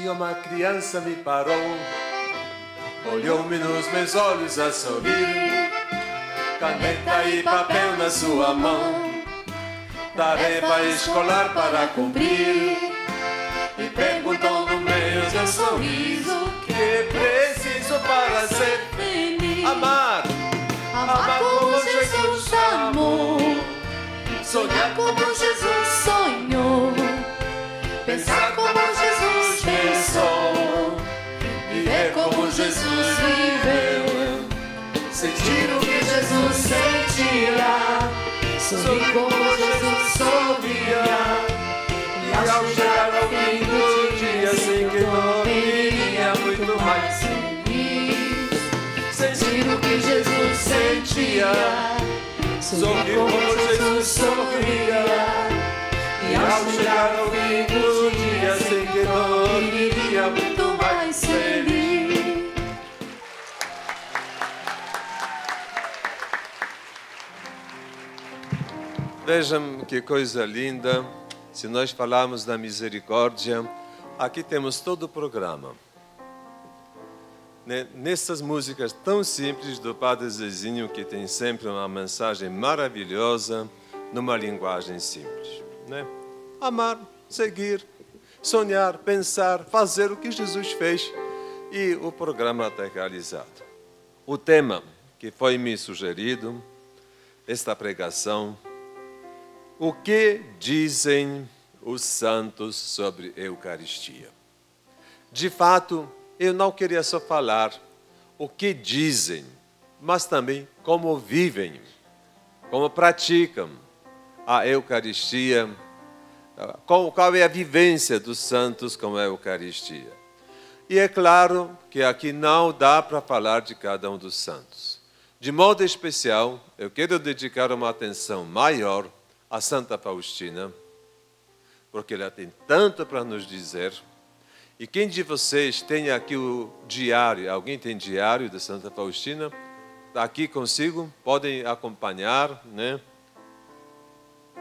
dia uma criança me parou, olhou-me nos meus olhos a sorrir, caneta e papel na sua mão, tarefa escolar para cumprir, e perguntou no meio do seu sorriso que é preciso para ser feliz. Amar como Jesus amou, sonhar como Jesus sonhou, pensar como Jesus pensou, viver como Jesus viveu, sentir o que Jesus sentia, sorrir como Jesus sorria, e ao chegar ao fim do dia sei que dormiria muito mais feliz. Sentir o que Jesus sentia, sorrir como Jesus sorria, e ao chegar ao fim do dia sei que dormiria muito mais feliz. Vejam que coisa linda. Se nós falarmos da misericórdia, aqui temos todo o programa. Nessas músicas tão simples do Padre Zezinho, que tem sempre uma mensagem maravilhosa, numa linguagem simples. Amar, seguir, sonhar, pensar, fazer o que Jesus fez, e o programa está realizado. O tema que foi me sugerido, esta pregação: o que dizem os santos sobre a Eucaristia? De fato, eu não queria só falar o que dizem, mas também como vivem, como praticam a Eucaristia, qual é a vivência dos santos com a Eucaristia. E é claro que aqui não dá para falar de cada um dos santos. De modo especial, eu quero dedicar uma atenção maior a Santa Faustina, porque ela tem tanto para nos dizer. E quem de vocês tem aqui o diário? Alguém tem diário de Santa Faustina? Está aqui consigo? Podem acompanhar,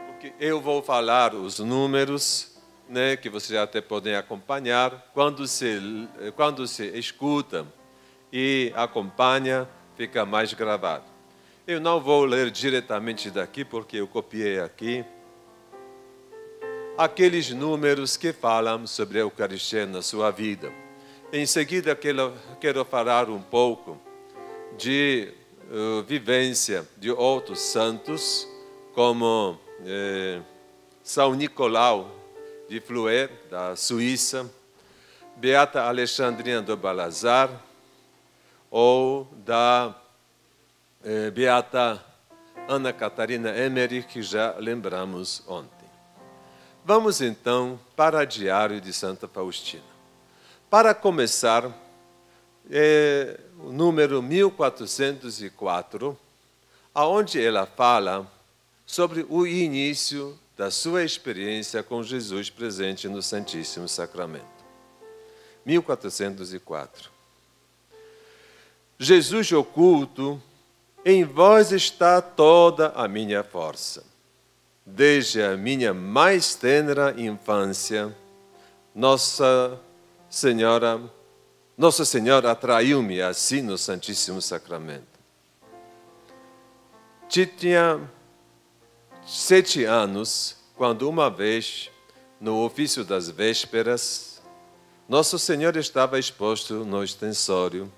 Porque eu vou falar os números, que vocês até podem acompanhar. Quando se escuta e acompanha, fica mais gravado. Eu não vou ler diretamente daqui, porque eu copiei aqui aqueles números que falam sobre a Eucaristia na sua vida. Em seguida, quero falar um pouco de vivência de outros santos, como São Nicolau de Fleury, da Suíça, Beata Alexandrina do Balazar, ou da Beata Ana Catarina Emmerich, que já lembramos ontem. Vamos então para o diário de Santa Faustina. Para começar, o número 1404, onde ela fala sobre o início da sua experiência com Jesus presente no Santíssimo Sacramento. 1404. Jesus oculto, em vós está toda a minha força. Desde a minha mais tenra infância, Nossa Senhora atraiu-me assim no Santíssimo Sacramento. Tinha 7 anos, quando uma vez, no ofício das vésperas, Nosso Senhor estava exposto no ostensório,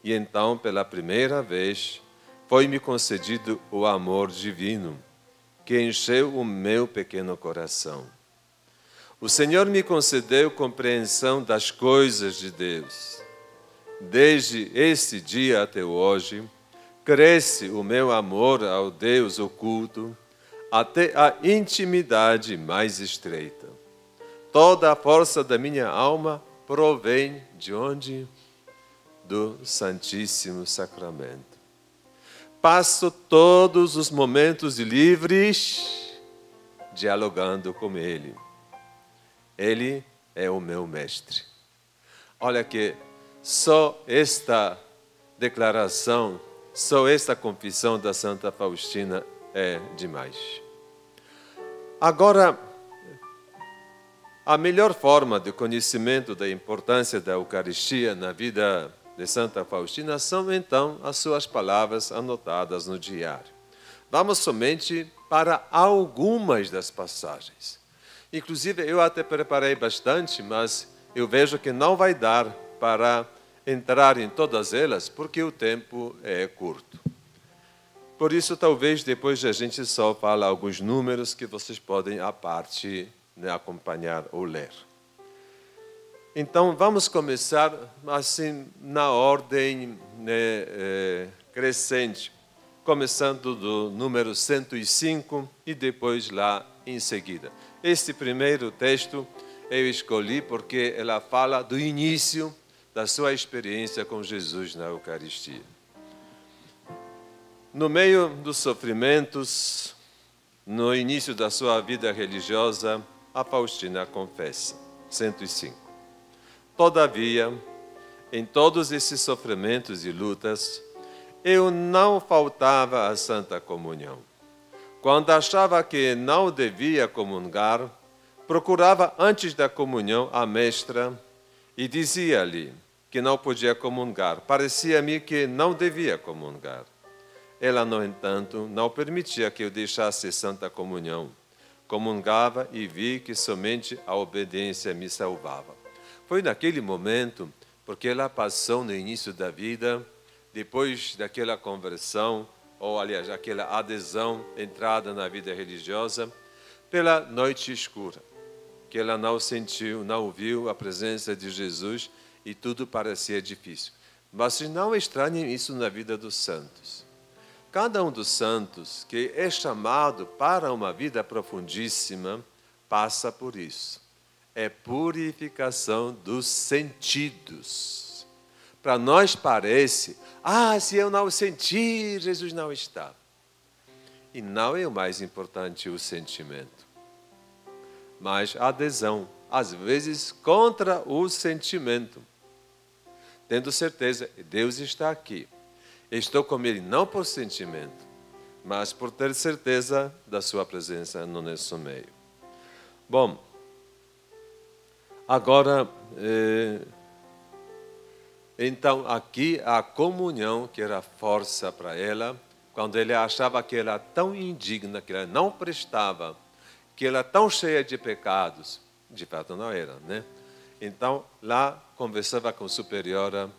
e então, pela primeira vez, foi-me concedido o amor divino, que encheu o meu pequeno coração. O Senhor me concedeu compreensão das coisas de Deus. Desde esse dia até hoje, cresce o meu amor ao Deus oculto, até a intimidade mais estreita. Toda a força da minha alma provém de onde? Do Santíssimo Sacramento. Passo todos os momentos livres dialogando com Ele. Ele é o meu mestre. Olha que só esta declaração, só esta confissão da Santa Faustina é demais. Agora, A melhor forma de conhecimento da importância da Eucaristia na vida de Santa Faustina são, então, as suas palavras anotadas no diário. Vamos somente para algumas das passagens. Inclusive, eu até preparei bastante, mas eu vejo que não vai dar para entrar em todas elas, porque o tempo é curto. Por isso, talvez depois a gente só fala alguns números que vocês podem, à parte, acompanhar ou ler. Então, vamos começar assim na ordem crescente, começando do número 105 e depois lá em seguida. Este primeiro texto eu escolhi porque ela fala do início da sua experiência com Jesus na Eucaristia. No meio dos sofrimentos, no início da sua vida religiosa, a Faustina confessa, 105. Todavia, em todos esses sofrimentos e lutas, eu não faltava à Santa Comunhão. Quando achava que não devia comungar, procurava antes da comunhão a mestra e dizia-lhe que não podia comungar. Parecia-me que não devia comungar. Ela, no entanto, não permitia que eu deixasse Santa Comunhão. Comungava e vi que somente a obediência me salvava. Foi naquele momento, porque ela passou no início da vida, depois daquela conversão, ou aliás, aquela adesão, entrada na vida religiosa, pela noite escura, que ela não sentiu, não viu a presença de Jesus e tudo parecia difícil. Mas não estranhem isso na vida dos santos. Cada um dos santos que é chamado para uma vida profundíssima passa por isso. É purificação dos sentidos. Para nós parece, se eu não sentir, Jesus não está. E não é o mais importante o sentimento, mas a adesão, às vezes contra o sentimento. Tendo certeza, Deus está aqui. Estou com Ele não por sentimento, mas por ter certeza da sua presença no nosso meio. Bom, agora, então aqui a comunhão, que era força para ela, quando ele achava que ela era tão indigna, que ela não prestava, que ela era tão cheia de pecados, de fato não era, né? Então, lá conversava com a superiora,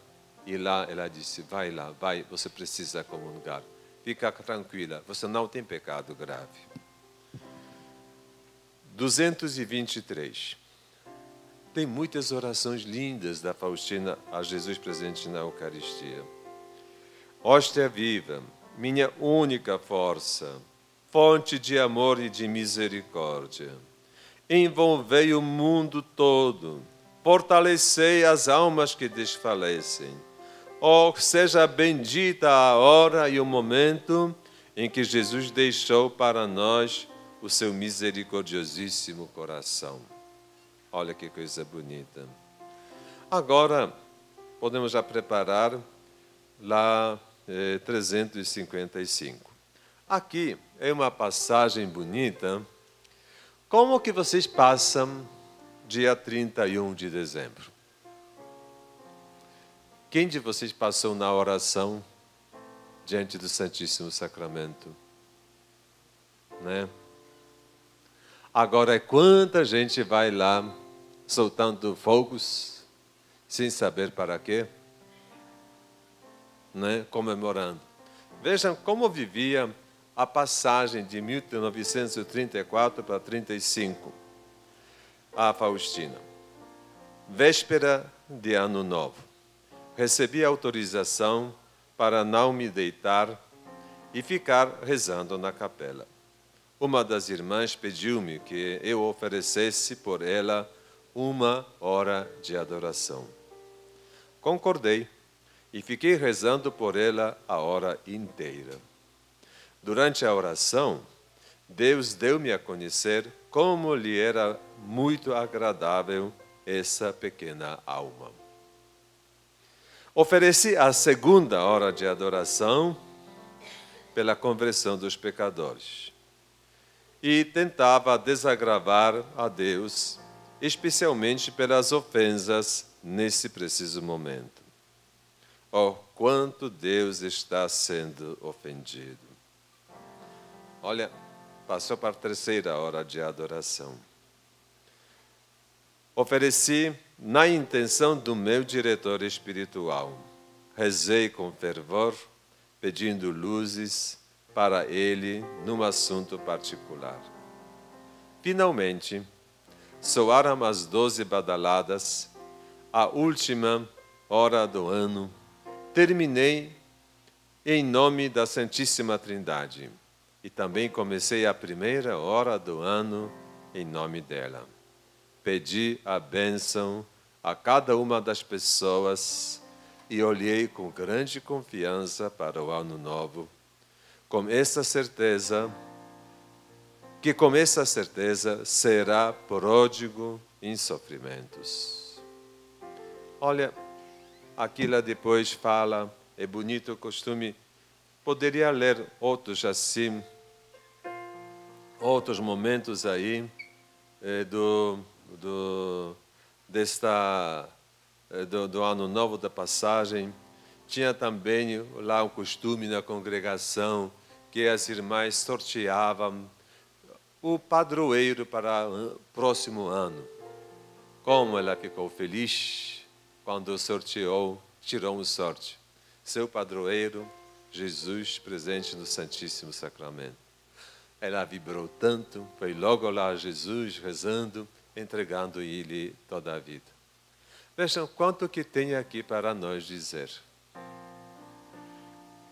e lá ela disse, vai lá, vai, você precisa comungar. Fica tranquila, você não tem pecado grave. 223. Tem muitas orações lindas da Faustina a Jesus presente na Eucaristia. Hóstia viva, minha única força, fonte de amor e de misericórdia. Envolvei o mundo todo, fortalecei as almas que desfalecem. Seja bendita a hora e o momento em que Jesus deixou para nós o seu misericordiosíssimo coração. Olha que coisa bonita. Agora, podemos já preparar lá 355. Aqui é uma passagem bonita. Como que vocês passam dia 31 de dezembro? Quem de vocês passou na oração diante do Santíssimo Sacramento? Né? Agora, quanta gente vai lá soltando fogos, sem saber para quê, né? Comemorando. Vejam como vivia a passagem de 1934 para 35, a Faustina. Véspera de Ano Novo. Recebi autorização para não me deitar e ficar rezando na capela. Uma das irmãs pediu-me que eu oferecesse por ela 1 hora de adoração. Concordei e fiquei rezando por ela a hora inteira. Durante a oração, Deus deu-me a conhecer como lhe era muito agradável essa pequena alma. Ofereci a 2ª hora de adoração pela conversão dos pecadores e tentava desagravar a Deus especialmente pelas ofensas nesse preciso momento. Oh, quanto Deus está sendo ofendido. Olha, passou para a terceira hora de adoração. Ofereci na intenção do meu diretor espiritual. Rezei com fervor, pedindo luzes para ele num assunto particular. Finalmente, soaram as 12 badaladas, a última hora do ano. Terminei em nome da Santíssima Trindade e também comecei a primeira hora do ano em nome dela. Pedi a bênção a cada uma das pessoas e olhei com grande confiança para o ano novo, com essa certeza será pródigo em sofrimentos. Olha, aqui lá depois fala, é bonito o costume, poderia ler outros assim, outros momentos aí do ano novo da passagem. Tinha também lá um costume na congregação que as irmãs sorteavam o padroeiro para o próximo ano. Como ela ficou feliz quando sorteou, tirou um sorte. Seu padroeiro, Jesus presente no Santíssimo Sacramento. Ela vibrou tanto, foi logo lá Jesus rezando, entregando ele toda a vida. Vejam quanto que tem aqui para nós dizer.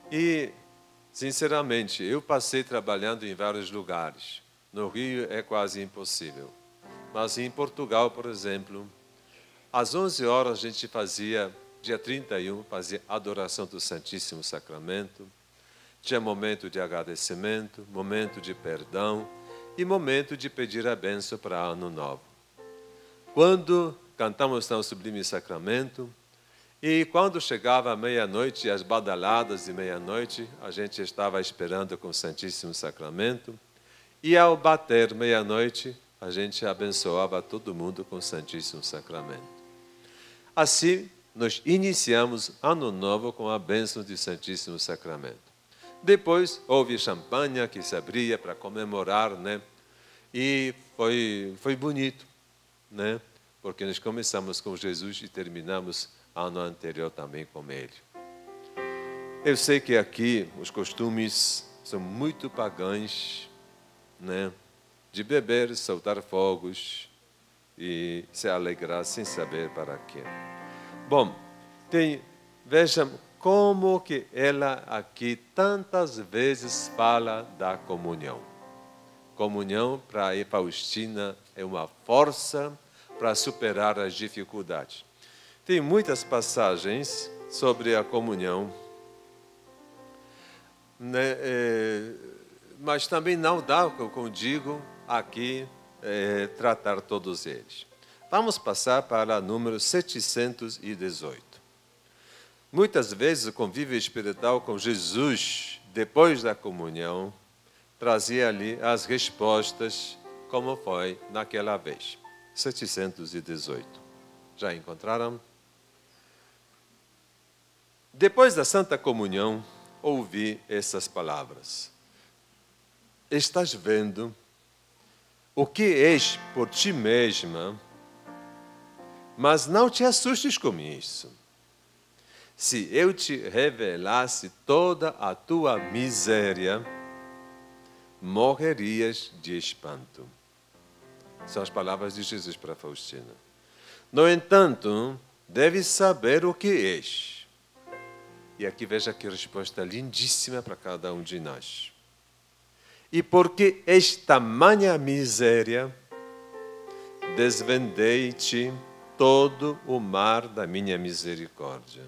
E, sinceramente, eu passei trabalhando em vários lugares. No Rio é quase impossível. Mas em Portugal, por exemplo, às 11 horas a gente fazia, dia 31, fazia adoração do Santíssimo Sacramento. Tinha momento de agradecimento, momento de perdão e momento de pedir a bênção para ano novo. Quando cantamos no Sublime Sacramento, e quando chegava a meia-noite, as badaladas de meia-noite, a gente estava esperando com o Santíssimo Sacramento, e ao bater meia-noite, a gente abençoava todo mundo com o Santíssimo Sacramento. Assim, nós iniciamos ano novo com a bênção do Santíssimo Sacramento. Depois, houve champanhe que se abria para comemorar, né? E foi bonito, né? Porque nós começamos com Jesus e terminamos ano anterior também com Ele. Eu sei que aqui os costumes são muito pagãos, né? De beber, soltar fogos e se alegrar sem saber para quê. Bom, vejam como que ela aqui tantas vezes fala da comunhão. Comunhão para a Faustina é uma força para superar as dificuldades. Tem muitas passagens sobre a comunhão, né? Mas também não dá, como digo, aqui tratar todos eles. Vamos passar para o número 718. Muitas vezes o convívio espiritual com Jesus, depois da comunhão, trazia ali as respostas, como foi naquela vez. 718. Já encontraram? Depois da Santa Comunhão, ouvi essas palavras. Estás vendo o que és por ti mesma, mas não te assustes com isso. Se eu te revelasse toda a tua miséria, morrerias de espanto. São as palavras de Jesus para Faustina. No entanto, deves saber o que és. E aqui veja que resposta lindíssima para cada um de nós. E porque és tamanha miséria, desvendei-te todo o mar da minha misericórdia.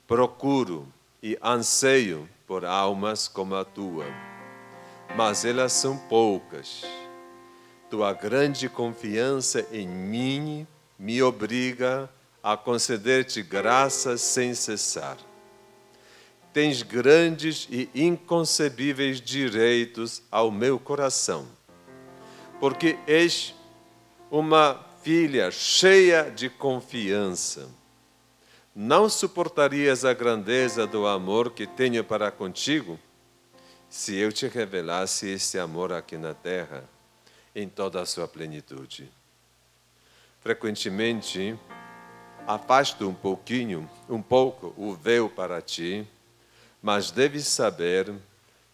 Procuro e anseio por almas como a tua, mas elas são poucas. Tua grande confiança em mim me obriga a conceder-te graças sem cessar. Tens grandes e inconcebíveis direitos ao meu coração, porque és uma filha cheia de confiança. Não suportarias a grandeza do amor que tenho para contigo, se eu te revelasse esse amor aqui na terra, em toda a sua plenitude? Frequentemente, afasto um pouco o véu para ti, mas deves saber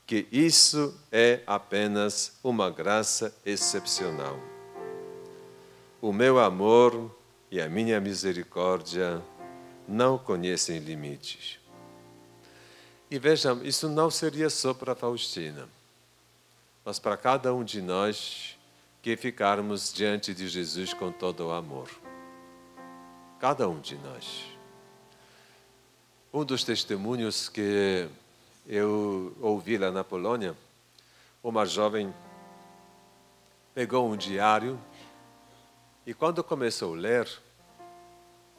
que isso é apenas uma graça excepcional. O meu amor e a minha misericórdia não conhecem limites. E vejam, isso não seria só para Faustina, mas para cada um de nós que ficarmos diante de Jesus com todo o amor. Cada um de nós. Um dos testemunhos que eu ouvi lá na Polônia, uma jovem pegou um diário e quando começou a ler,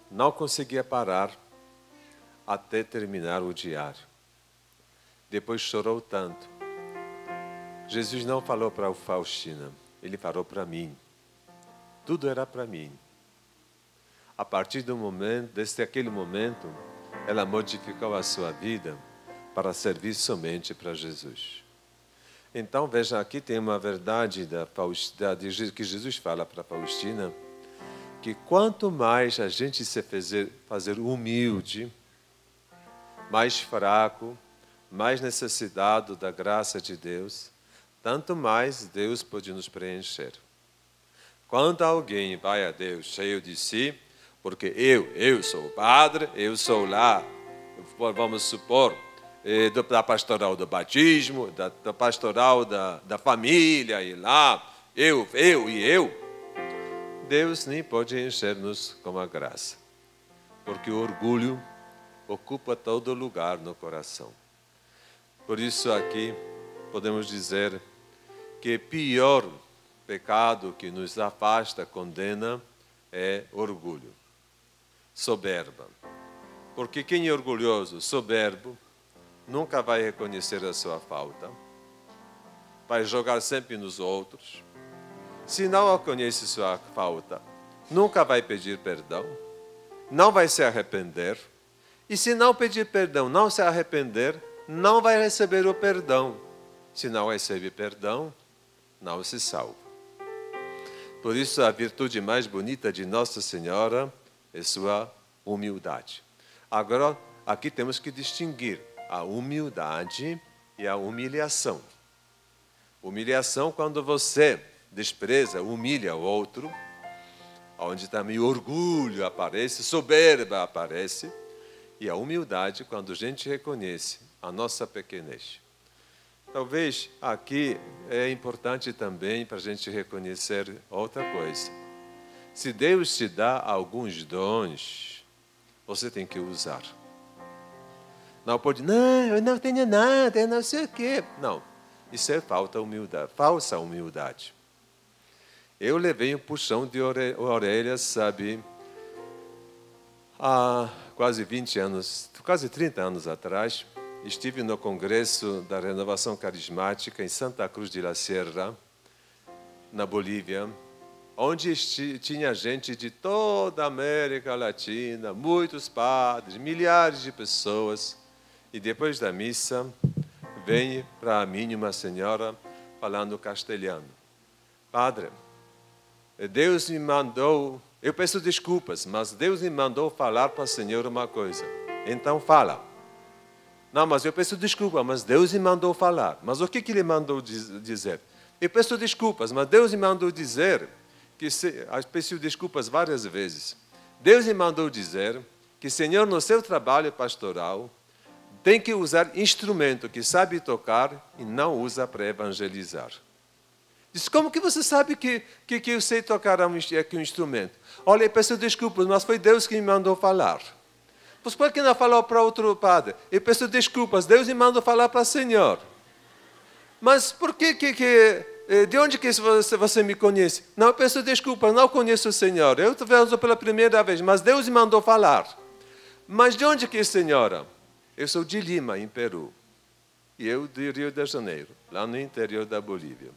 não conseguia parar até terminar o diário. Depois chorou tanto. Jesus não falou para a Faustina, ele falou para mim. Tudo era para mim. A partir desde aquele momento, ela modificou a sua vida para servir somente para Jesus. Então, veja, aqui tem uma verdade que Jesus fala para Faustina, que quanto mais a gente se fazer humilde, mais fraco, mais necessitado da graça de Deus, tanto mais Deus pode nos preencher. Quando alguém vai a Deus cheio de si, porque eu sou o padre, eu sou lá, vamos supor, da pastoral do batismo, da pastoral da família, e lá, eu, Deus nem pode encher-nos com a graça, porque o orgulho ocupa todo lugar no coração. Por isso aqui podemos dizer que o pior pecado que nos afasta, condena, é orgulho, soberba. Porque quem é orgulhoso, soberbo, nunca vai reconhecer a sua falta, vai jogar sempre nos outros. Se não reconhece sua falta, nunca vai pedir perdão, não vai se arrepender. E se não pedir perdão, não se arrepender, não vai receber o perdão. Se não recebe perdão, não se salva. Por isso, a virtude mais bonita de Nossa Senhora é sua humildade. Agora, aqui temos que distinguir a humildade e a humilhação. Humilhação quando você despreza, humilha o outro, onde também o orgulho aparece, soberba aparece, e a humildade quando a gente reconhece a nossa pequenez. Talvez aqui é importante também para a gente reconhecer outra coisa. Se Deus te dá alguns dons, você tem que usar. Não pode, não, eu não tenho nada, eu não sei o quê. Não, isso é falsa humildade. Eu levei um puxão de orelhas, sabe, há quase 20 anos, quase 30 anos atrás, estive no Congresso da Renovação Carismática em Santa Cruz de la Sierra, na Bolívia, onde tinha gente de toda a América Latina, muitos padres, milhares de pessoas. E depois da missa, vem para mim uma senhora falando castelhano. Padre, Deus me mandou, eu peço desculpas, mas Deus me mandou falar para a senhora uma coisa. Então fala. Não, mas eu peço desculpa, mas Deus me mandou falar. Mas o que Ele mandou dizer? Eu peço desculpas, mas Deus me mandou dizer que... peço desculpas várias vezes. Deus me mandou dizer que, Senhor, no seu trabalho pastoral, tem que usar instrumento que sabe tocar e não usa para evangelizar. Diz, como que você sabe que eu sei tocar aqui um instrumento? Olha, eu peço desculpas, mas foi Deus que me mandou falar. Pois por que não falou para outro padre? Eu peço desculpas, Deus me mandou falar para o Senhor. Mas por que de onde que você me conhece? Não, eu peço desculpas, não conheço o Senhor. Eu estou vendo pela primeira vez, mas Deus me mandou falar. Mas de onde que é, senhora? Eu sou de Lima, em Peru. E eu de Rio de Janeiro, lá no interior da Bolívia.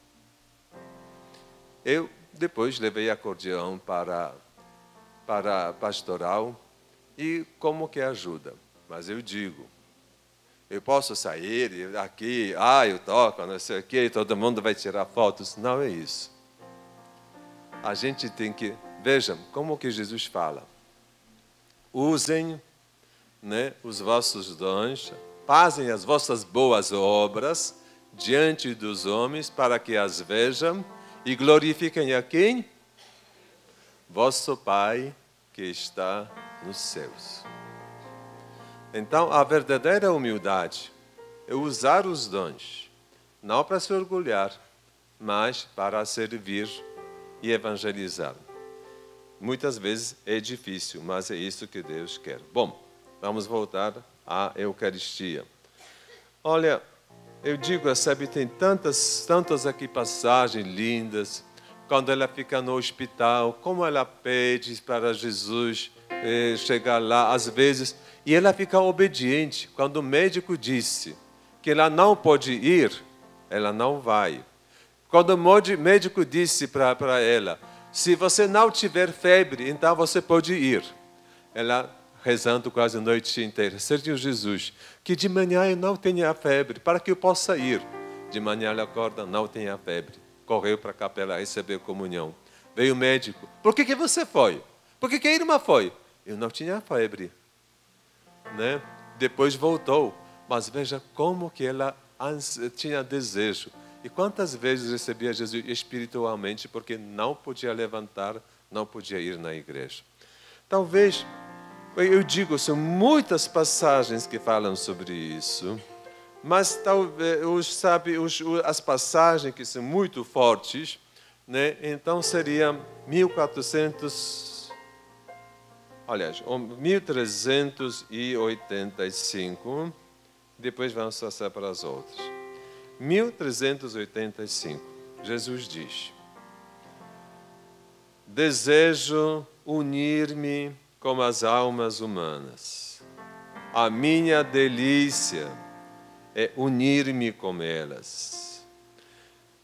Eu depois levei acordeão para pastoral e como que ajuda. Mas eu digo, eu posso sair aqui, eu toco, não sei o quê, todo mundo vai tirar fotos. Não é isso. A gente tem que... Vejam, como que Jesus fala. Usem, né, os vossos dons, fazem as vossas boas obras diante dos homens para que as vejam e glorifiquem a quem? Vosso Pai que está nos céus. Então, a verdadeira humildade é usar os dons, não para se orgulhar, mas para servir e evangelizar. Muitas vezes é difícil, mas é isso que Deus quer. Bom, vamos voltar à Eucaristia. Olha, eu digo, sabe, tem tantas aqui passagens lindas, quando ela fica no hospital, como ela pede para Jesus chegar lá, às vezes, e ela fica obediente. Quando o médico disse que ela não pode ir, ela não vai. Quando o médico disse para ela, se você não tiver febre, então você pode ir. Ela rezando quase a noite inteira, Senhor Jesus, que de manhã eu não tenha febre, para que eu possa ir. De manhã ela acorda, não tenha febre. Correu para a capela receber comunhão. Veio o médico, por que você foi? Por que a irmã foi? Eu não tinha febre. Né? Depois voltou, mas veja como que ela tinha desejo. E quantas vezes recebia Jesus espiritualmente porque não podia levantar, não podia ir na igreja. Talvez, eu digo, são muitas passagens que falam sobre isso, mas talvez, sabe, as passagens que são muito fortes, né? Então seria 1385, depois vamos passar para as outras. 1385, Jesus diz: desejo unir-me com as almas humanas. A minha delícia é unir-me com elas.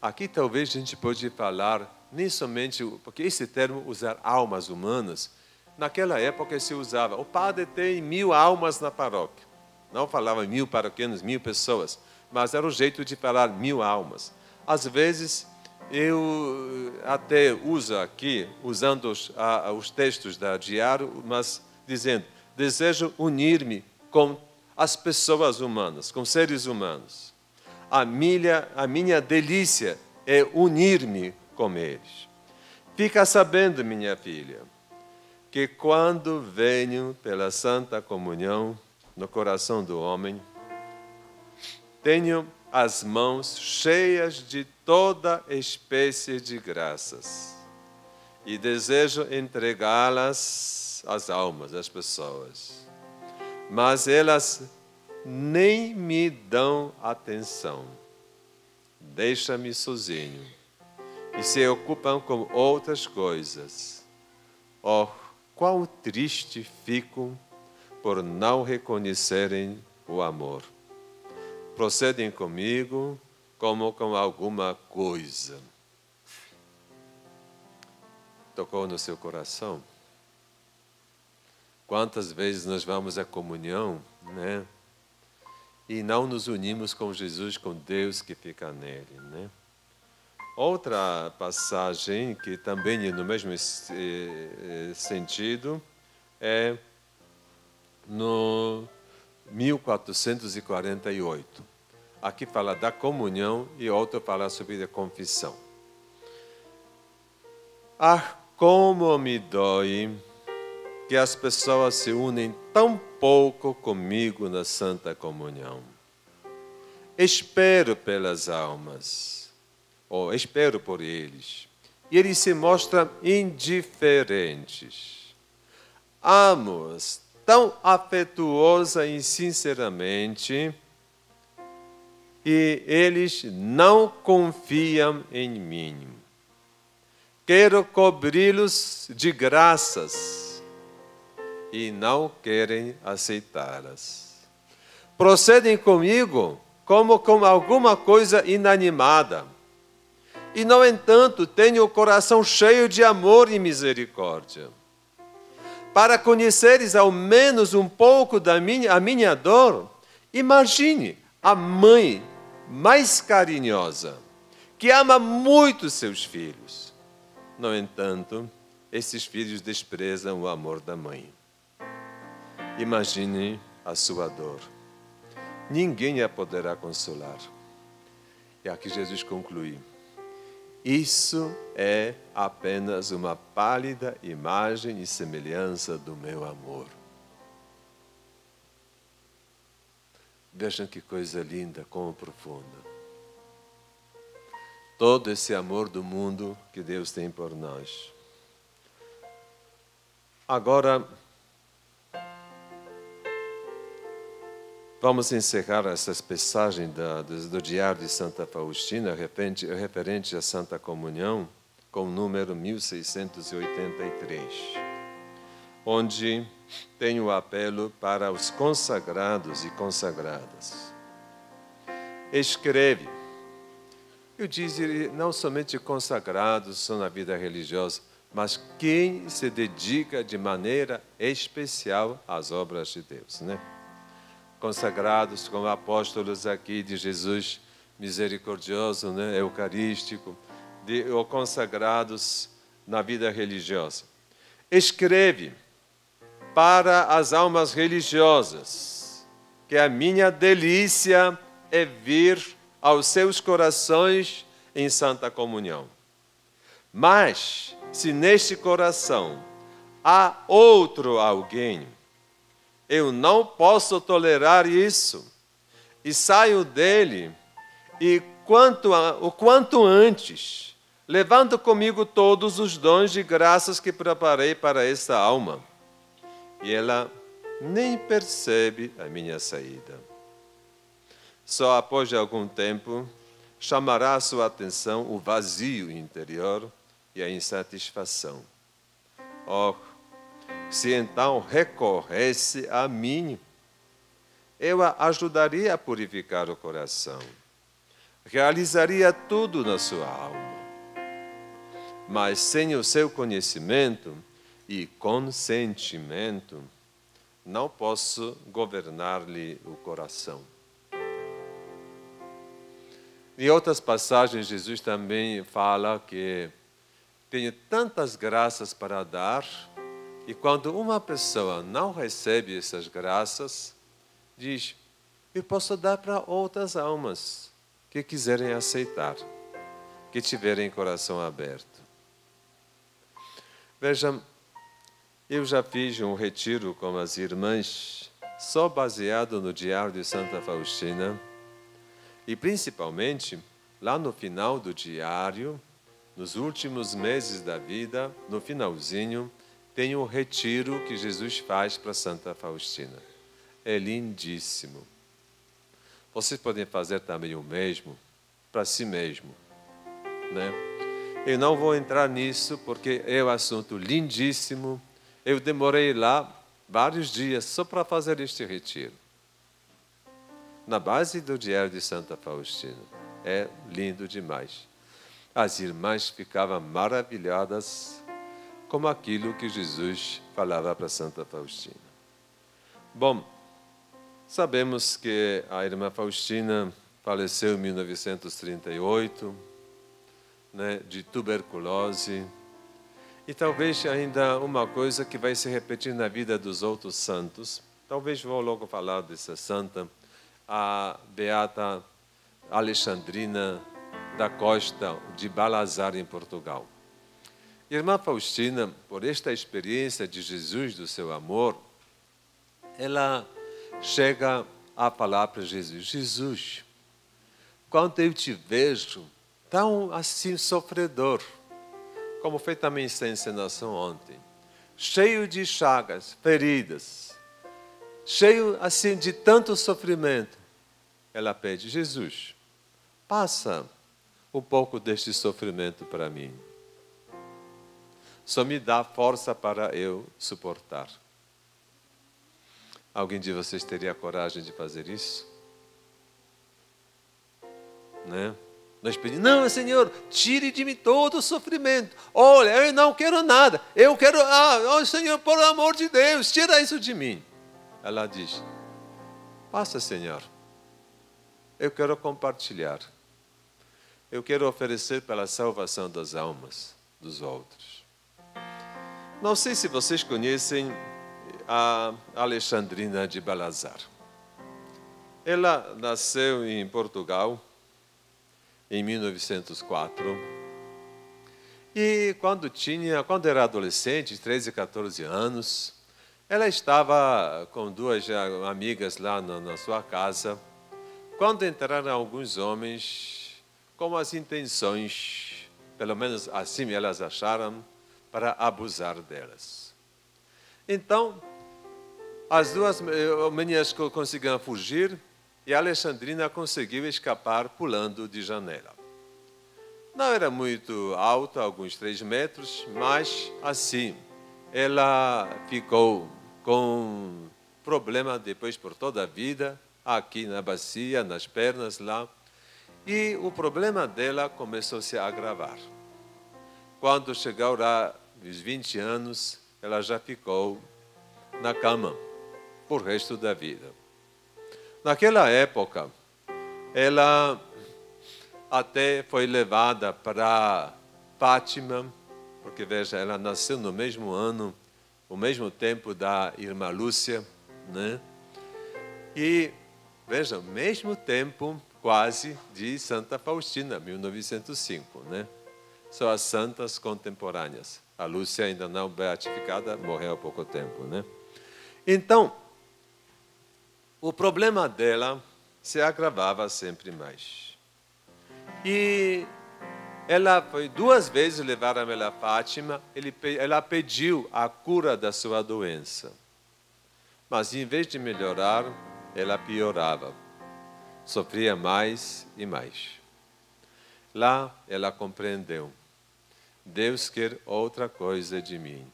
Aqui talvez a gente pode falar nem somente, porque esse termo, usar almas humanas, naquela época se usava, o padre tem 1000 almas na paróquia. Não falava 1000 paroquianos, 1000 pessoas, mas era o jeito de falar 1000 almas. Às vezes, eu até uso aqui, usando os textos da Diário, mas dizendo, desejo unir-me com as pessoas humanas, com seres humanos. A minha delícia é unir-me com eles. Fica sabendo, minha filha, que quando venho pela Santa Comunhão no coração do homem, tenho as mãos cheias de toda espécie de graças e desejo entregá-las às almas das pessoas. Mas elas nem me dão atenção. Deixa-me sozinho e se ocupam com outras coisas. Oh, quão triste fico por não reconhecerem o amor. Procedem comigo como com alguma coisa. Tocou no seu coração? Quantas vezes nós vamos à comunhão, né? E não nos unimos com Jesus, com Deus que fica nele, né? Outra passagem que também é no mesmo sentido é no 1448. Aqui fala da comunhão e outro fala sobre a confissão. Como me dói que as pessoas se unem tão pouco comigo na Santa Comunhão. Espero pelas almas, ou espero por eles, e eles se mostram indiferentes. Amo-os tão afetuosa e sinceramente, e eles não confiam em mim. Quero cobri-los de graças e não querem aceitá-las. Procedem comigo como com alguma coisa inanimada. e, no entanto, tenho o coração cheio de amor e misericórdia. Para conheceres ao menos um pouco a minha dor, imagine a mãe mais carinhosa, que ama muito seus filhos. No entanto, esses filhos desprezam o amor da mãe. Imagine a sua dor. Ninguém a poderá consolar. E aqui Jesus conclui: isso é apenas uma pálida imagem e semelhança do meu amor. Vejam que coisa linda, como profunda. Todo esse amor do mundo que Deus tem por nós. Agora, vamos encerrar essas passagens do Diário de Santa Faustina, referente à Santa Comunhão, com o número 1683, onde tem o apelo para os consagrados e consagradas. Escreve. Eu disse, não somente consagrados são na vida religiosa, mas quem se dedica de maneira especial às obras de Deus, né? Consagrados como apóstolos aqui de Jesus misericordioso, né? Eucarístico, ou consagrados na vida religiosa. Escreve para as almas religiosas que a minha delícia é vir aos seus corações em santa comunhão. Mas, se neste coração há outro alguém, eu não posso tolerar isso, e saio dele, e o quanto antes, levando comigo todos os dons de graças que preparei para esta alma. E ela nem percebe a minha saída. Só após algum tempo, chamará a sua atenção o vazio interior e a insatisfação. Oh, se então recorresse a mim, eu a ajudaria a purificar o coração, realizaria tudo na sua alma. Mas sem o seu conhecimento e consentimento, não posso governar-lhe o coração. Em outras passagens, Jesus também fala que tenho tantas graças para dar, e quando uma pessoa não recebe essas graças, diz, eu posso dar para outras almas que quiserem aceitar, que tiverem coração aberto. Vejam, eu já fiz um retiro com as irmãs, só baseado no Diário de Santa Faustina, e principalmente, lá no final do diário, nos últimos meses da vida, no finalzinho, tem um retiro que Jesus faz para Santa Faustina. É lindíssimo. Vocês podem fazer também o mesmo para si mesmo, né? Eu não vou entrar nisso porque é um assunto lindíssimo. Eu demorei lá vários dias só para fazer este retiro. Na base do Diário de Santa Faustina. É lindo demais. As irmãs ficavam maravilhadas com aquilo que Jesus falava para Santa Faustina. Bom, sabemos que a irmã Faustina faleceu em 1938, né, de tuberculose. E talvez ainda uma coisa que vai se repetir na vida dos outros santos. Talvez vou logo falar dessa santa, a Beata Alexandrina da Costa de Balazar, em Portugal. Irmã Faustina, por esta experiência de Jesus, do seu amor, ela chega a falar para Jesus, Jesus, quando eu te vejo tão assim sofredor, como foi também essa encenação ontem, cheio de chagas, feridas, cheio assim de tanto sofrimento, ela pede, Jesus, passa um pouco deste sofrimento para mim. Só me dá força para eu suportar. Alguém de vocês teria coragem de fazer isso? Né? Nós pedimos, não, Senhor, tire de mim todo o sofrimento. Olha, eu não quero nada. Eu quero, Senhor, por amor de Deus, tira isso de mim. Ela diz, passa, Senhor. Eu quero compartilhar. Eu quero oferecer pela salvação das almas dos outros. Não sei se vocês conhecem a Alexandrina de Balazar. Ela nasceu em Portugal em 1904. E quando era adolescente, 13, 14 anos, ela estava com duas amigas lá na sua casa, quando entraram alguns homens com as intenções, pelo menos assim elas acharam, para abusar delas. Então, as duas meninas conseguiram fugir e a Alexandrina conseguiu escapar pulando de janela. Não era muito alta, alguns 3 metros, mas assim, ela ficou com problema depois por toda a vida, aqui na bacia, nas pernas lá, e o problema dela começou a se agravar. Quando chegou lá os 20 anos, ela já ficou na cama por resto da vida. Naquela época, ela até foi levada para Fátima, porque veja, ela nasceu no mesmo ano, no mesmo tempo da irmã Lúcia, né? E veja, mesmo tempo quase de Santa Faustina, 1905, né? São as santas contemporâneas. A Lúcia ainda não beatificada, morreu há pouco tempo, né? Então, o problema dela se agravava sempre mais. E ela foi 2 vezes levar a ela a Fátima, ela pediu a cura da sua doença. Mas em vez de melhorar, ela piorava. Sofria mais e mais. Lá ela compreendeu. Deus quer outra coisa de mim.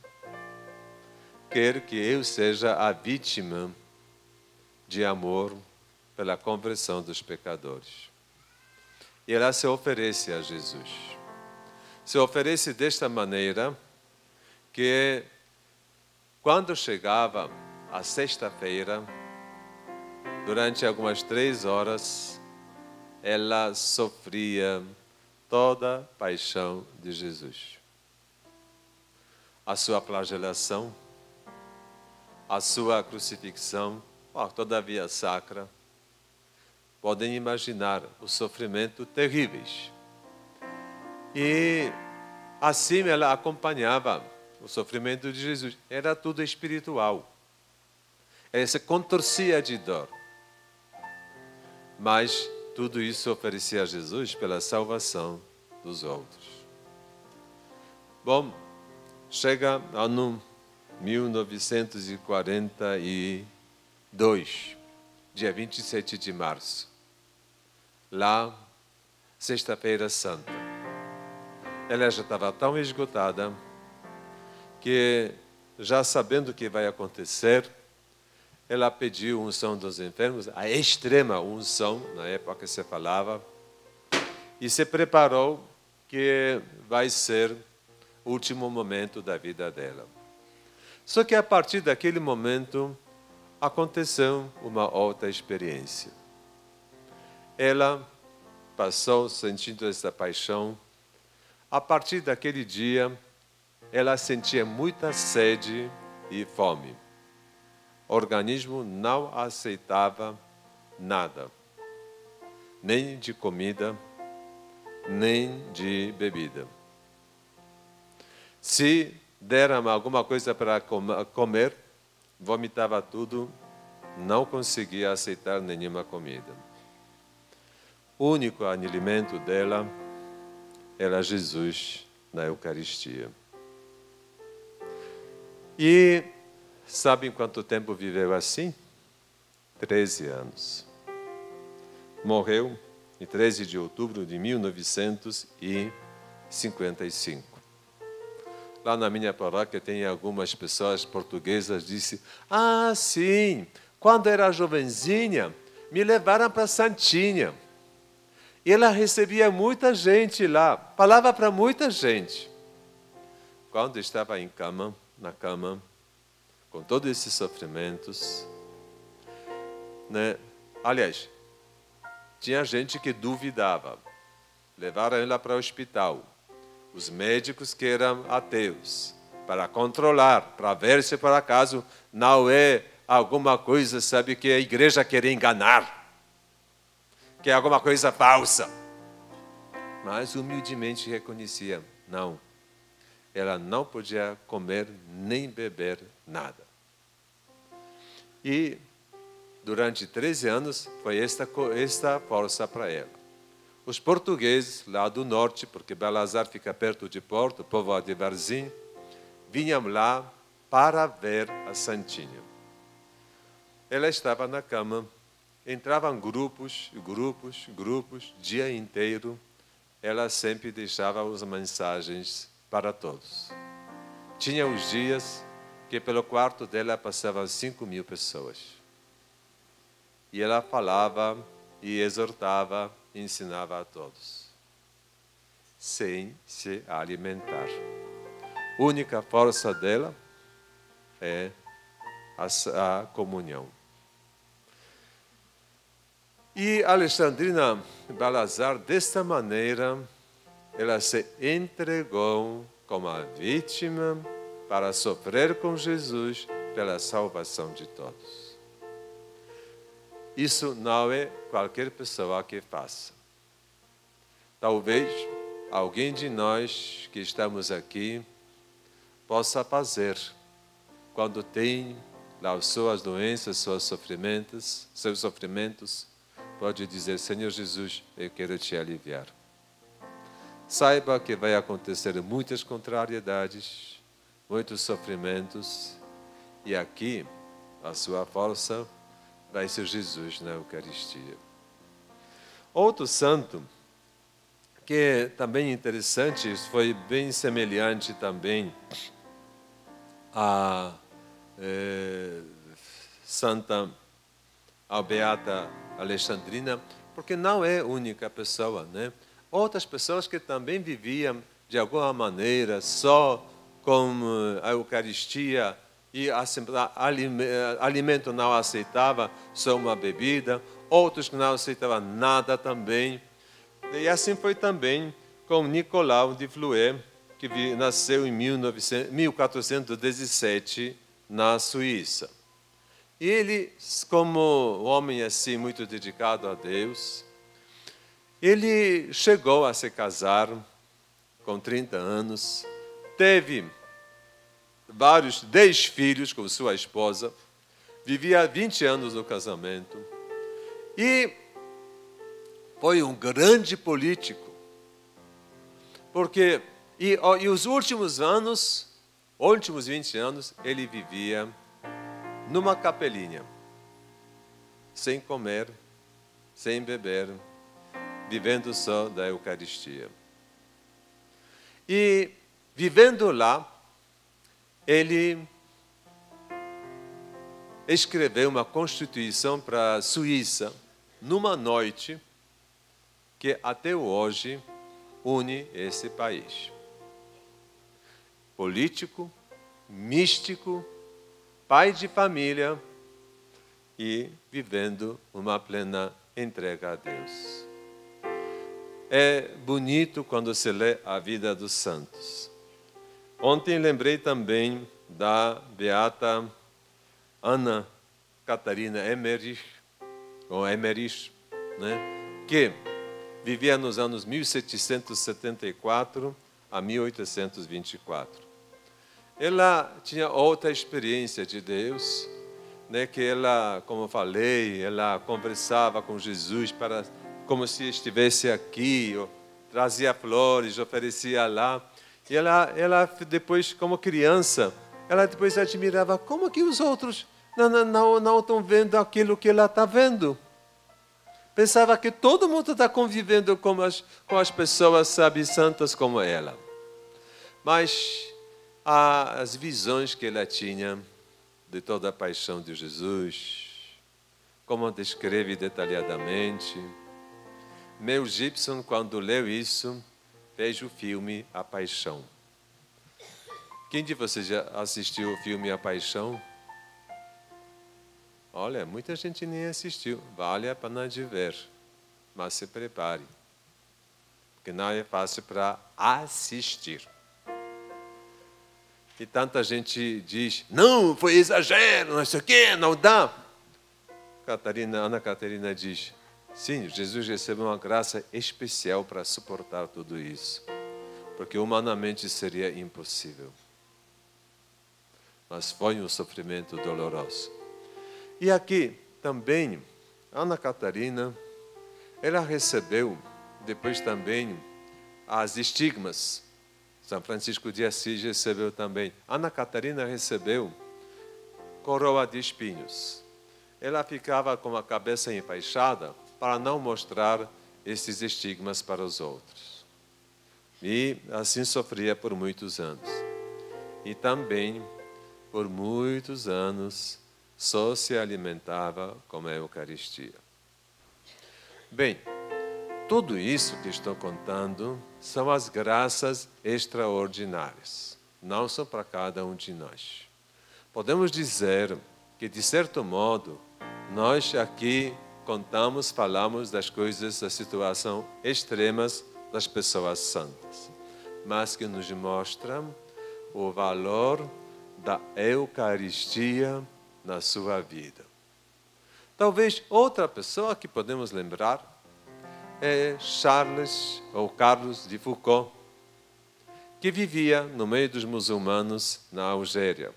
Quer que eu seja a vítima de amor pela conversão dos pecadores. E ela se oferece a Jesus. Se oferece desta maneira que, quando chegava a sexta-feira, durante algumas 3 horas, ela sofria toda a paixão de Jesus. A sua flagelação, a sua crucifixão, toda a via sacra. Podem imaginar os sofrimentos terríveis. E assim ela acompanhava o sofrimento de Jesus. Era tudo espiritual. Ela se contorcia de dor. Mas tudo isso oferecia a Jesus pela salvação dos outros. Bom, chega ano 1942, dia 27 de março. Lá, sexta-feira santa. Ela já estava tão esgotada que, já sabendo o que vai acontecer, ela pediu unção dos enfermos, a extrema unção, na época que se falava, e se preparou que vai ser o último momento da vida dela. Só que a partir daquele momento, aconteceu uma outra experiência. Ela passou sentindo essa paixão. A partir daquele dia, ela sentia muita sede e fome. O organismo não aceitava nada, nem de comida, nem de bebida. Se deram alguma coisa para comer, vomitava tudo, não conseguia aceitar nenhuma comida. O único alimento dela era Jesus na Eucaristia. E sabem quanto tempo viveu assim? 13 anos. Morreu em 13 de outubro de 1955. Lá na minha paróquia tem algumas pessoas portuguesas que dizem: sim, quando era jovenzinha, me levaram para Santinha. E ela recebia muita gente lá, falava para muita gente. Quando estava na cama, com todos esses sofrimentos, né? Aliás, tinha gente que duvidava. Levaram ela para o hospital. Os médicos que eram ateus, para controlar, para ver se por acaso não é alguma coisa, sabe, que a igreja quer enganar, que é alguma coisa falsa. Mas humildemente reconhecia, não, ela não podia comer nem beber nada. E durante 13 anos foi esta força para ela. Os portugueses lá do norte, porque Belazar fica perto de Porto, povo de Varzim, vinham lá para ver a Santinha. Ela estava na cama, entravam grupos, dia inteiro. Ela sempre deixava as mensagens para todos. Tinha os dias que pelo quarto dela passavam 5.000 pessoas. E ela falava e exortava, ensinava a todos, sem se alimentar. A única força dela é a comunhão. E Alexandrina Balazar, desta maneira, ela se entregou como a vítima para sofrer com Jesus pela salvação de todos. Isso não é qualquer pessoa que faça. Talvez alguém de nós que estamos aqui possa fazer quando tem lá as suas doenças, seus sofrimentos, pode dizer: Senhor Jesus, eu quero te aliviar. Saiba que vai acontecer muitas contrariedades, muitos sofrimentos, e aqui a sua força vai ser Jesus na Eucaristia. Outro santo, que é também interessante, foi bem semelhante também a Beata Alexandrina, porque não é a única pessoa, né? Outras pessoas que também viviam de alguma maneira só com a Eucaristia e alimento não aceitava, só uma bebida. Outros que não aceitavam nada também. E assim foi também com Nicolau de Fluet, que nasceu em 1417 na Suíça. E ele, como homem assim muito dedicado a Deus, ele chegou a se casar com 30 anos, teve 10 filhos com sua esposa, vivia 20 anos no casamento e foi um grande político, porque os últimos 20 anos, ele vivia numa capelinha, sem comer, sem beber, vivendo só da Eucaristia. E vivendo lá, ele escreveu uma Constituição para a Suíça, numa noite que até hoje une esse país. Político, místico, pai de família e vivendo uma plena entrega a Deus. É bonito quando se lê a vida dos santos. Ontem lembrei também da Beata Ana Catarina Emmerich, né, que vivia nos anos 1774 a 1824. Ela tinha outra experiência de Deus, né, que ela, como falei, ela conversava com Jesus como se estivesse aqui, trazia flores, oferecia lá. E ela depois, como criança, ela depois admirava como que os outros não estão vendo aquilo que ela está vendo. Pensava que todo mundo está convivendo com as pessoas, sabe, santas como ela. Mas as visões que ela tinha de toda a paixão de Jesus, como descreve detalhadamente, Mel Gibson, quando leu isso, fez o filme A Paixão. Quem de vocês já assistiu o filme A Paixão? Olha, muita gente nem assistiu. Vale a pena de ver, mas se prepare, porque não é fácil para assistir. E tanta gente diz, não, foi exagero, não sei o quê, não dá. Ana Catarina diz, sim, Jesus recebeu uma graça especial para suportar tudo isso, porque humanamente seria impossível. Mas foi um sofrimento doloroso. E aqui também, Ana Catarina, ela recebeu depois também as estigmas. São Francisco de Assis recebeu também. Ana Catarina recebeu coroa de espinhos. Ela ficava com a cabeça enfaixada para não mostrar esses estigmas para os outros. E assim sofria por muitos anos. E também, por muitos anos, só se alimentava com a Eucaristia. Bem, tudo isso que estou contando são as graças extraordinárias. Não são para cada um de nós. Podemos dizer que, de certo modo, nós aqui falamos das coisas, da situação extremas das pessoas santas, mas que nos mostram o valor da Eucaristia na sua vida. Talvez outra pessoa que podemos lembrar é Carlos de Foucault, que vivia no meio dos muçulmanos na Algéria.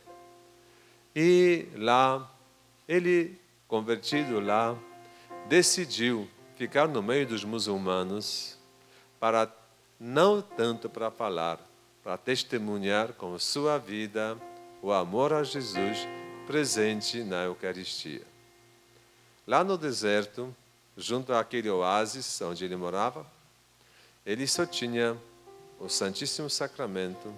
E lá, ele, convertido lá, decidiu ficar no meio dos muçulmanos para, não tanto para falar, para testemunhar com sua vida o amor a Jesus presente na Eucaristia. Lá no deserto, junto àquele oásis onde ele morava, ele só tinha o Santíssimo Sacramento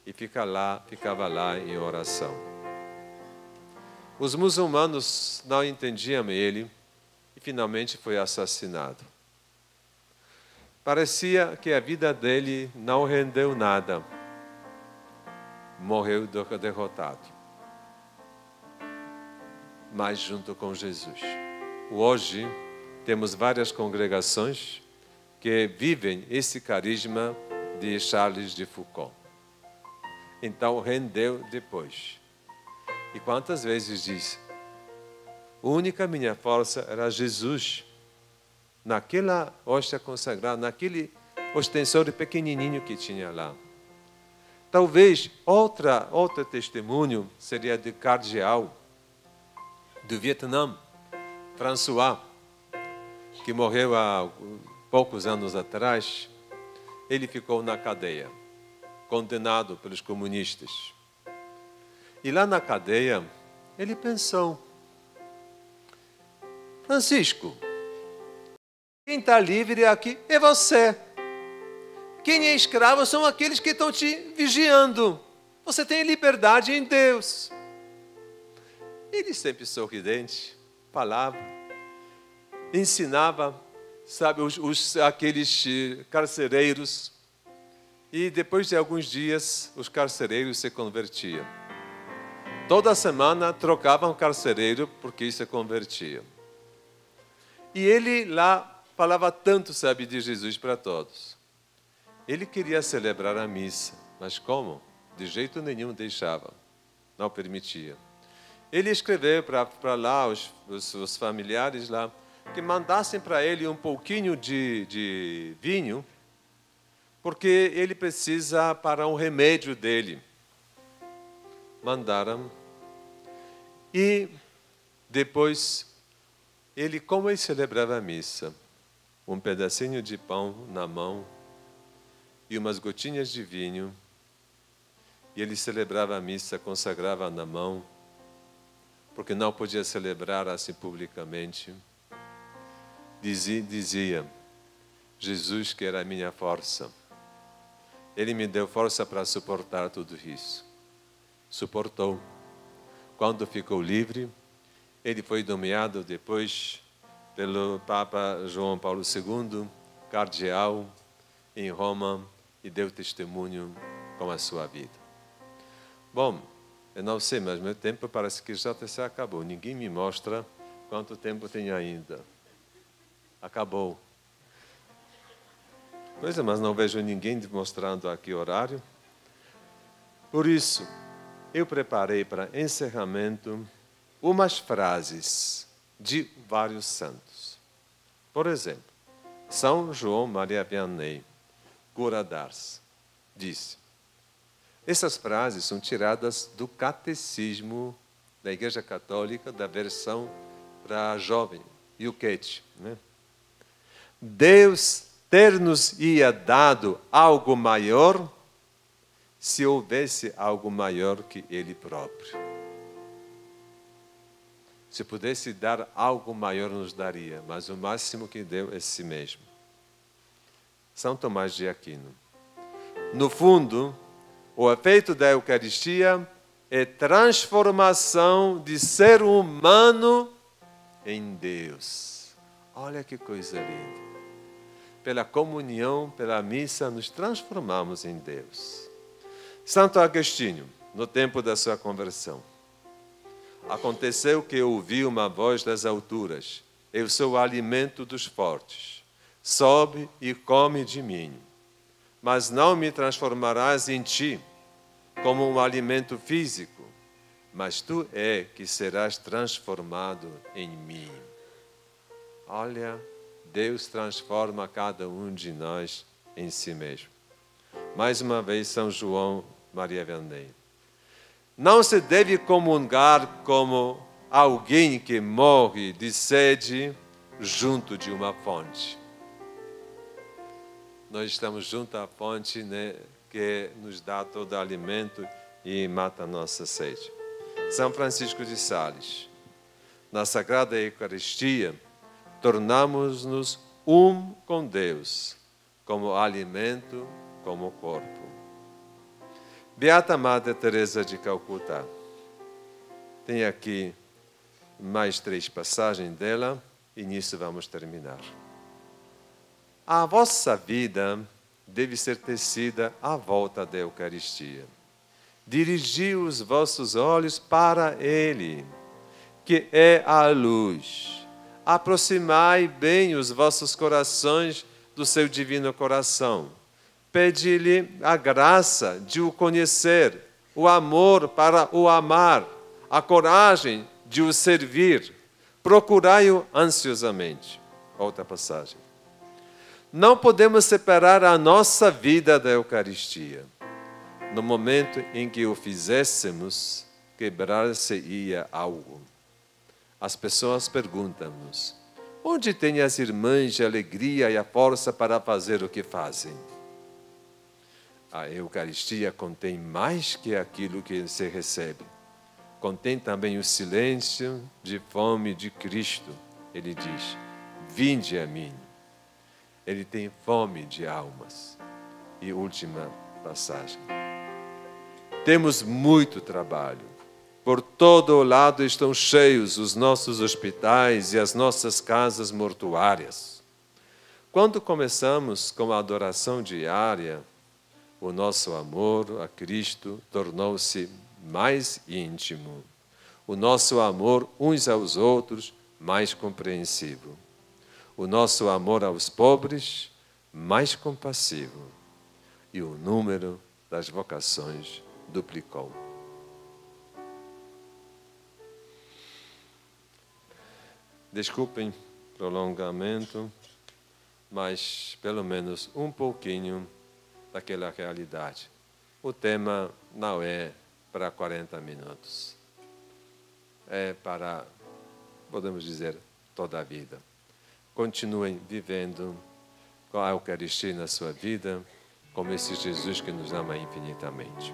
e ficava lá em oração. Os muçulmanos não entendiam ele e finalmente foi assassinado. Parecia que a vida dele não rendeu nada. Morreu derrotado. Mas junto com Jesus. Hoje, temos várias congregações que vivem esse carisma de Charles de Foucault. Então, rendeu depois. E quantas vezes diz, a única minha força era Jesus. Naquela hóstia consagrada, naquele ostensório pequenininho que tinha lá. Talvez outro testemunho seria de cardeal do Vietnã, François, que morreu há poucos anos atrás. Ele ficou na cadeia, condenado pelos comunistas. E lá na cadeia, ele pensou, Francisco, quem está livre aqui é você. Quem é escravo são aqueles que estão te vigiando. Você tem liberdade em Deus. Ele sempre sorridente, falava, ensinava, sabe, aqueles carcereiros. E depois de alguns dias, os carcereiros se convertiam. Toda semana trocavam carcereiro porque se convertiam. E ele lá falava tanto, sabe, de Jesus para todos. Ele queria celebrar a missa, mas como? De jeito nenhum deixava, não permitia. Ele escreveu para lá, os familiares lá, que mandassem para ele um pouquinho de vinho, porque ele precisa para um remédio dele. Mandaram. E depois, como ele celebrava a missa? Um pedacinho de pão na mão e umas gotinhas de vinho. E ele celebrava a missa, consagrava na mão, porque não podia celebrar assim publicamente. Dizia, Jesus que era a minha força. Ele me deu força para suportar tudo isso. Suportou. Quando ficou livre, ele foi nomeado depois pelo Papa João Paulo II, cardeal em Roma, e deu testemunho com a sua vida. Bom, eu não sei, mas meu tempo parece que já se acabou. Ninguém me mostra quanto tempo tem ainda. Acabou. Pois é, mas não vejo ninguém mostrando aqui o horário. Por isso, eu preparei para encerramento umas frases de vários santos. Por exemplo, São João Maria Vianney, cura d'Ars, disse: essas frases são tiradas do Catecismo da Igreja Católica, da versão para jovem, Yucat, né? Deus ter-nos-ia dado algo maior se houvesse algo maior que Ele próprio. Se pudesse dar algo maior, nos daria, mas o máximo que deu é si mesmo. São Tomás de Aquino. No fundo, o efeito da Eucaristia é transformação de ser humano em Deus. Olha que coisa linda. Pela comunhão, pela missa, nos transformamos em Deus. Santo Agostinho, no tempo da sua conversão: aconteceu que ouvi uma voz das alturas: eu sou o alimento dos fortes. Sobe e come de mim. Mas não me transformarás em ti, como um alimento físico, mas tu é que serás transformado em mim. Olha, Deus transforma cada um de nós em si mesmo. Mais uma vez, São João Maria Vianney: não se deve comungar como alguém que morre de sede junto de uma fonte. Nós estamos junto à fonte, né, que nos dá todo o alimento e mata a nossa sede. São Francisco de Sales: na Sagrada Eucaristia, tornamos-nos um com Deus, como alimento, como corpo. Beata Madre Teresa de Calcutá. Tem aqui mais 3 passagens dela e nisso vamos terminar. A vossa vida deve ser tecida à volta da Eucaristia. Dirigi os vossos olhos para Ele, que é a luz. Aproximai bem os vossos corações do seu divino coração. Pede-lhe a graça de o conhecer, o amor para o amar, a coragem de o servir. Procurai-o ansiosamente. Outra passagem. Não podemos separar a nossa vida da Eucaristia. No momento em que o fizéssemos, quebrar-se-ia algo. As pessoas perguntam-nos: onde têm as irmãs a alegria e a força para fazer o que fazem? A Eucaristia contém mais que aquilo que se recebe. Contém também o silêncio de fome de Cristo. Ele diz: vinde a mim. Ele tem fome de almas. E última passagem. Temos muito trabalho. Por todo o lado estão cheios os nossos hospitais e as nossas casas mortuárias. Quando começamos com a adoração diária, o nosso amor a Cristo tornou-se mais íntimo. O nosso amor uns aos outros mais compreensivo. O nosso amor aos pobres mais compassivo. E o número das vocações duplicou. Desculpem o prolongamento, mas pelo menos um pouquinho daquela realidade. O tema não é para 40 minutos. É para, podemos dizer, toda a vida. Continuem vivendo com a Eucaristia na sua vida, como esse Jesus que nos ama infinitamente.